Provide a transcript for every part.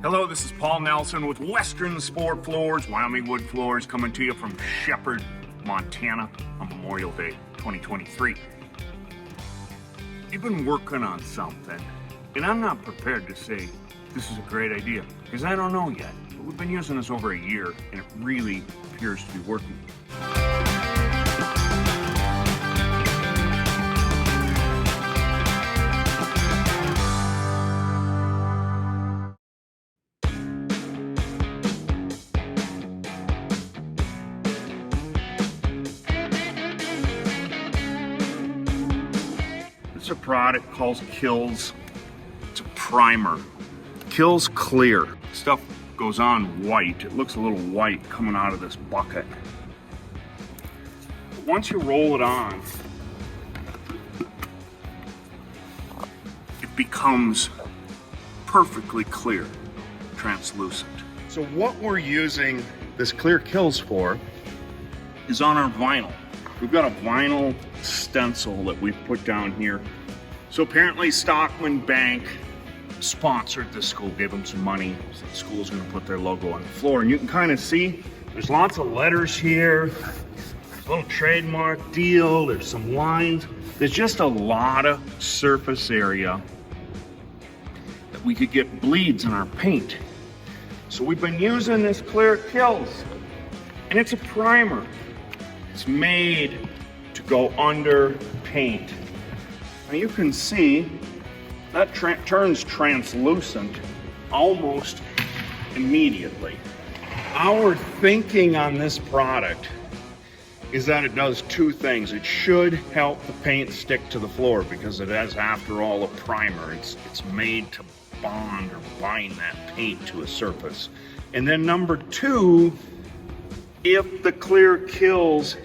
Hello, this is Paul Nelson with Western Sport Floors, Wyoming Wood Floors, coming to you from Shepherd, Montana on Memorial Day 2023. You've been working on something, and I'm not prepared to say this is a great idea, because I don't know yet. But we've been using this over a year, and it really appears to be working. It's a product called Kilz. It's a primer. Kilz Clear. Stuff goes on white. It looks a little white coming out of this bucket. But once you roll it on, it becomes perfectly clear, translucent. So what we're using this Clear Kilz for is on our vinyl. We've got a vinyl stencil that we've put down here. So apparently Stockman Bank sponsored the school, gave them some money. So the school's gonna put their logo on the floor. And you can kind of see, there's lots of letters here. There's a little trademark deal, there's some lines. There's just a lot of surface area that we could get bleeds in our paint. So we've been using this Clear Kilz, and it's a primer. It's made to go under paint. Now you can see that turns translucent almost immediately. Our thinking on this product is that it does two things. It should help the paint stick to the floor because it is, after all, a primer. It's made to bond or bind that paint to a surface. And then number two, if the Clear Kilz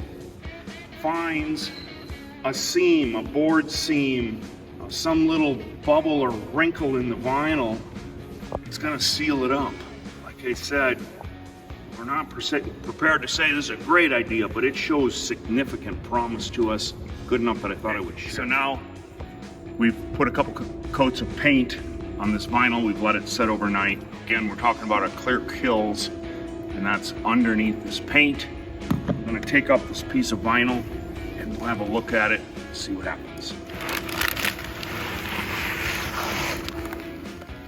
finds a seam, a board seam, some little bubble or wrinkle in the vinyl, it's gonna seal it up. Like I said, we're not prepared to say this is a great idea, but it shows significant promise to us, good enough that I thought I would share. So now we've put a couple coats of paint on this vinyl. We've let it set overnight. Again, we're talking about a Clear Kilz, and that's underneath this paint. I'm gonna take up this piece of vinyl and we'll have a look at it, see what happens.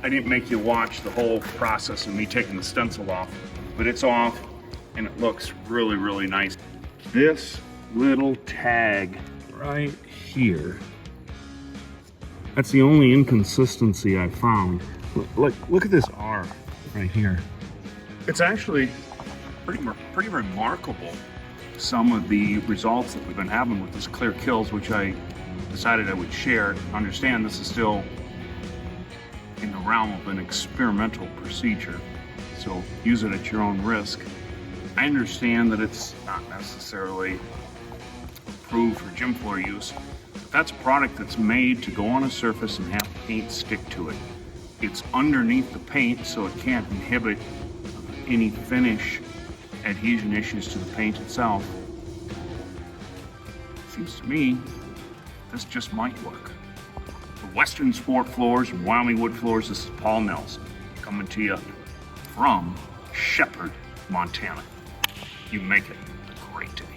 I didn't make you watch the whole process of me taking the stencil off, but it's off and it looks really, really nice. This little tag right here, that's the only inconsistency I found. Look at this R right here. It's actually pretty remarkable, some of the results that we've been having with this Clear Kilz, which I decided I would share. Understand this is still in the realm of an experimental procedure, so use it at your own risk. I understand that it's not necessarily approved for gym floor use, but that's a product that's made to go on a surface and have paint stick to it. It's underneath the paint, so it can't inhibit any finish adhesion issues to the paint itself. Seems to me this just might work. For Western Sport Floors and Wyoming Wood Floors, this is Paul Nelson coming to you from Shepherd, Montana. You make it a great day.